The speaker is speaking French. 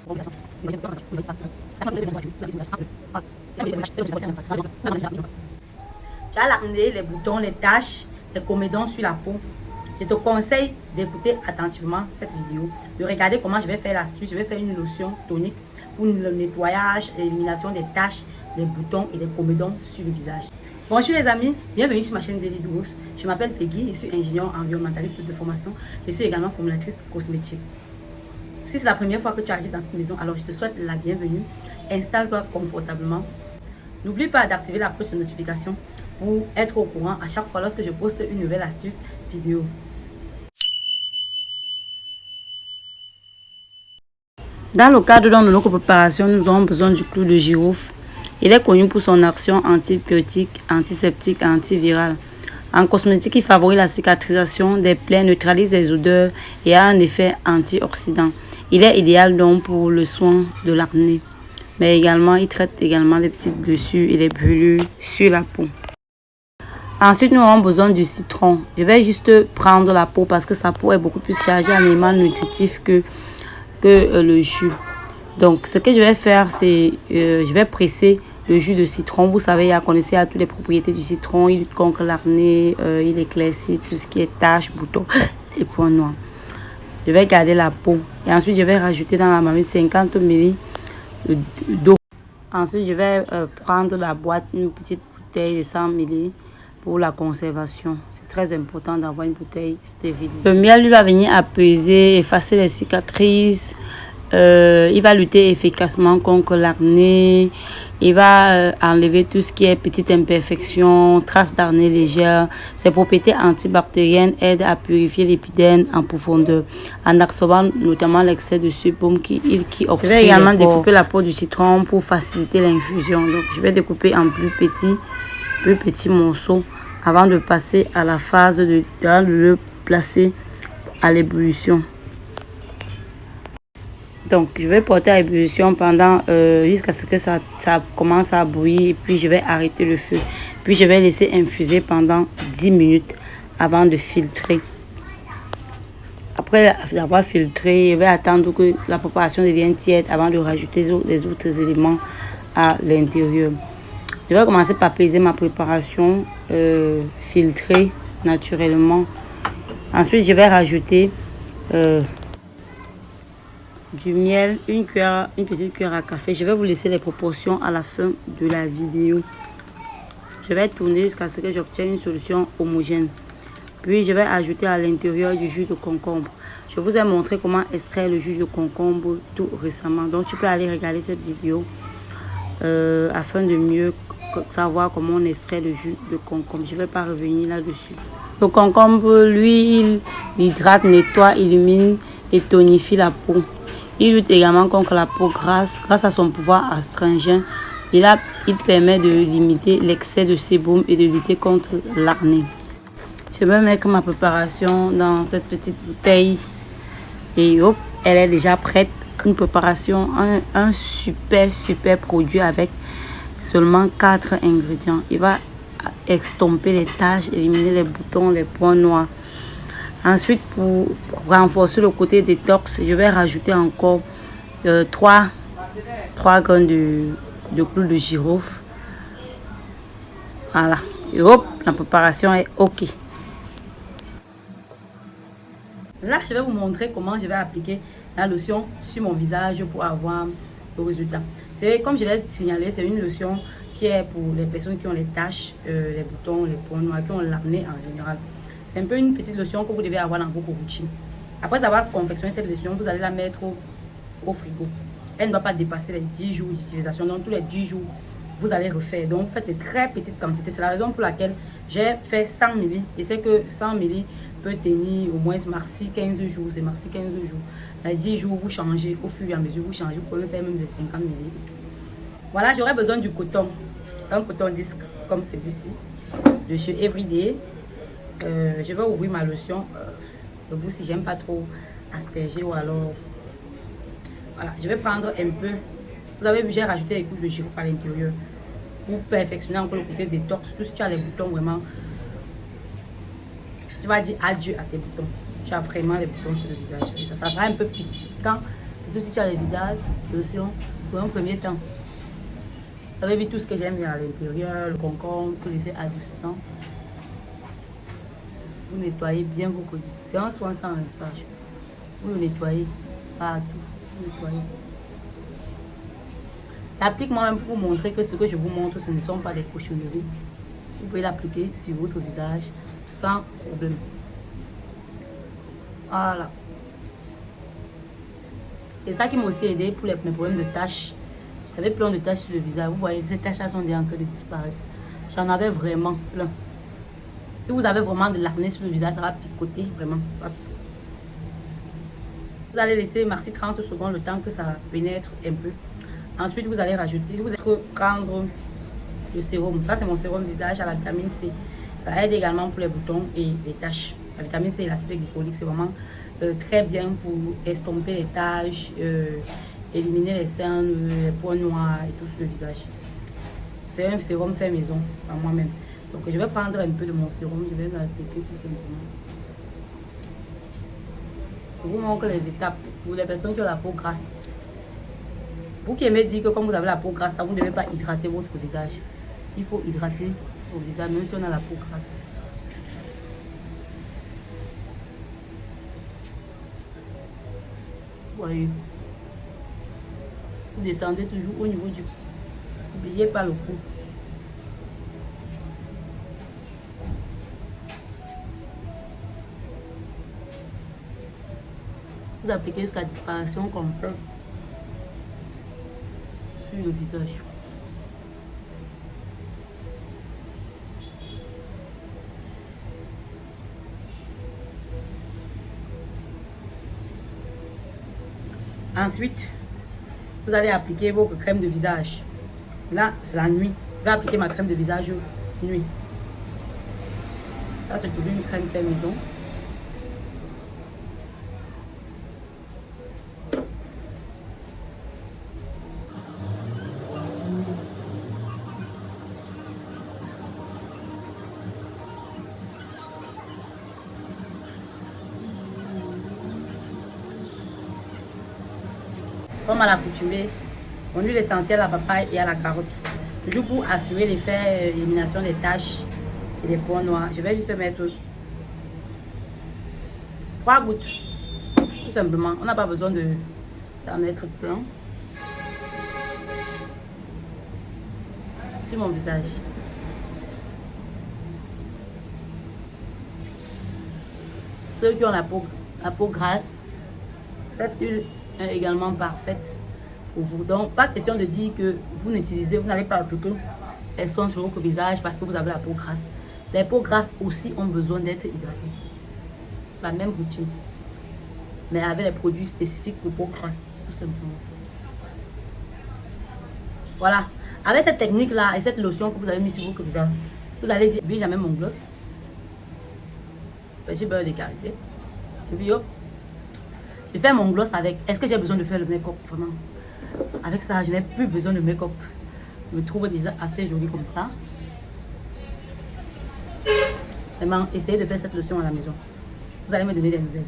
Tu as l'acné, les boutons, les taches, les comédons sur la peau. Je te conseille d'écouter attentivement cette vidéo, de regarder comment je vais faire l'astuce. Je vais faire une lotion tonique pour le nettoyage et l'élimination des taches, des boutons et des comédons sur le visage. Bonjour les amis, bienvenue sur ma chaîne Daily Dose. Je m'appelle Peggy, je suis ingénieure environnementaliste de formation. Je suis également formulatrice cosmétique. Si c'est la première fois que tu arrives dans cette maison, alors je te souhaite la bienvenue. Installe-toi confortablement. N'oublie pas d'activer la cloche de notification pour être au courant à chaque fois lorsque je poste une nouvelle astuce vidéo. Dans le cadre de notre préparation, nous avons besoin du clou de girofle. Il est connu pour son action antibiotique, antiseptique et antivirale. En cosmétique, il favorise la cicatrisation des plaies, neutralise les odeurs et a un effet antioxydant. Il est idéal donc pour le soin de l'acné. Mais également, il traite également les petites blessures et les brûlures sur la peau. Ensuite, nous avons besoin du citron. Je vais juste prendre la peau parce que sa peau est beaucoup plus chargée en éléments nutritifs que le jus. Donc, ce que je vais faire, c'est je vais presser le jus de citron. Vous savez, vous connaissez toutes les propriétés du citron. Il lutte contre l'acné, il éclaircit tout ce qui est taches, boutons et points noirs. Je vais garder la peau. Et ensuite, je vais rajouter dans la marmite 50 ml d'eau. Ensuite, je vais prendre la boîte, une petite bouteille de 100 ml pour la conservation. C'est très important d'avoir une bouteille stérilisée. Le miel lui va venir apaiser, effacer les cicatrices. Il va lutter efficacement contre l'acné. Il va enlever tout ce qui est petites imperfections, traces d'acné légères. Ses propriétés antibactériennes aident à purifier l'épiderme en profondeur, en absorbant notamment l'excès de sébum qui obstrue. Je vais également découper la peau du citron pour faciliter l'infusion. Donc, je vais découper en plus petits morceaux avant de passer à la phase de le placer à l'ébullition. Donc, je vais porter à ébullition pendant jusqu'à ce que ça commence à bouillir. Et puis, je vais arrêter le feu. Puis, je vais laisser infuser pendant 10 minutes avant de filtrer. Après l'avoir filtré, je vais attendre que la préparation devienne tiède avant de rajouter les autres éléments à l'intérieur. Je vais commencer par peser ma préparation filtrée naturellement. Ensuite, je vais rajouter du miel, une petite cuillère à café. Je vais vous laisser les proportions à la fin de la vidéo. Je vais tourner jusqu'à ce que j'obtienne une solution homogène. Puis je vais ajouter à l'intérieur du jus de concombre. Je vous ai montré comment extraire le jus de concombre tout récemment. Donc tu peux aller regarder cette vidéo afin de mieux savoir comment on extrait le jus de concombre. Je ne vais pas revenir là-dessus. Le concombre, lui, il hydrate, nettoie, illumine et tonifie la peau. Il lutte également contre la peau grasse. Grâce à son pouvoir astringent, il permet de limiter l'excès de sébum et de lutter contre l'acné. Je vais mettre ma préparation dans cette petite bouteille. Et hop, elle est déjà prête. Une préparation, un super produit avec seulement 4 ingrédients. Il va estomper les taches, éliminer les boutons, les points noirs. Ensuite, pour renforcer le côté détox, je vais rajouter encore 3 graines de clou de girofle. Voilà. Et hop, la préparation est OK. Là, je vais vous montrer comment je vais appliquer la lotion sur mon visage pour avoir le résultat. C'est comme je l'ai signalé, c'est une lotion qui est pour les personnes qui ont les taches, les boutons, les points noirs, qui ont l'acné en général. C'est un peu une petite lotion que vous devez avoir dans vos routines. Après avoir confectionné cette lotion, vous allez la mettre au frigo. Elle ne doit pas dépasser les 10 jours d'utilisation. Donc, tous les 10 jours, vous allez refaire. Donc, faites de très petites quantités. C'est la raison pour laquelle j'ai fait 100 ml. Et c'est que 100 ml peut tenir au moins maxi 15 jours. C'est maxi 15 jours. Les 10 jours, vous changez. Au fur et à mesure, vous changez. Vous pouvez faire même de 50 ml. Voilà, j'aurais besoin du coton. Un coton disque comme celui-ci. De chez Everyday. Je vais ouvrir ma lotion. Le bout si j'aime pas trop asperger ou alors. Voilà, je vais prendre un peu. Vous avez vu, j'ai rajouté les clous de girofle à l'intérieur pour perfectionner encore le côté détox. Tout si tu as les boutons vraiment, tu vas dire adieu à tes boutons. Tu as vraiment les boutons sur le visage. Et ça sera un peu piquant. Surtout si tu as les visages, lotion, pour un premier temps. Vous avez vu tout ce que j'aime à l'intérieur, le concombre, tout l'effet adoucissant. Vous nettoyez bien vos produits. C'est un soin sans rinçage. Vous le nettoyez partout. Vous nettoyez. J'applique moi-même pour vous montrer que ce que je vous montre, ce ne sont pas des cochonneries. Vous pouvez l'appliquer sur votre visage sans problème. Voilà. C'est ça qui m'a aussi aidé pour mes problèmes de taches. J'avais plein de taches sur le visage. Vous voyez, ces taches-là sont déjà en train de disparaître. J'en avais vraiment plein. Si vous avez vraiment de l'acné sur le visage, ça va picoter vraiment. Vous allez laisser maxi 30 secondes le temps que ça pénètre un peu. Ensuite, vous allez rajouter, vous allez prendre le sérum. Ça, c'est mon sérum visage à la vitamine C. Ça aide également pour les boutons et les taches. La vitamine C et l'acide glycolique, c'est vraiment très bien pour estomper les taches, éliminer les cernes, les points noirs et tout sur le visage. C'est un sérum fait maison par moi-même. Donc je vais prendre un peu de mon sérum, je vais l'appliquer tout simplement. Je vous montre les étapes pour les personnes qui ont la peau grasse. Vous qui aimez dire que comme vous avez la peau grasse, vous ne devez pas hydrater votre visage. Il faut hydrater son visage même si on a la peau grasse. Vous voyez. Vous descendez toujours au niveau du cou. N'oubliez pas le cou. Vous appliquez jusqu'à disparition complète sur le visage. Ensuite, vous allez appliquer votre crème de visage. Là, c'est la nuit. Je vais appliquer ma crème de visage nuit. Là, c'est une crème fait maison. Comme à l'accoutumée, on huile essentielle à la papaye et à la carotte. Toujours pour assurer l'effet élimination des taches et des points noirs. Je vais juste mettre 3 gouttes. Tout simplement. On n'a pas besoin d'en mettre plein. Sur mon visage. Ceux qui ont la peau grasse, cette huile est également parfaite pour vous. Donc, pas question de dire que vous n'allez pas appliquer les soins sur votre visage parce que vous avez la peau grasse. Les peaux grasses aussi ont besoin d'être hydratées. La même routine, mais avec les produits spécifiques pour peau grasse, tout simplement. Voilà. Avec cette technique-là et cette lotion que vous avez mis sur votre visage, vous allez dire, oui, jamais mon gloss. J'ai beurre de karité. Et puis, hop. Je fais mon gloss avec. Est-ce que j'ai besoin de faire le make-up? Vraiment. Avec ça, je n'ai plus besoin de make-up. Je me trouve déjà assez jolie comme ça. Vraiment, essayez de faire cette lotion à la maison. Vous allez me donner des nouvelles.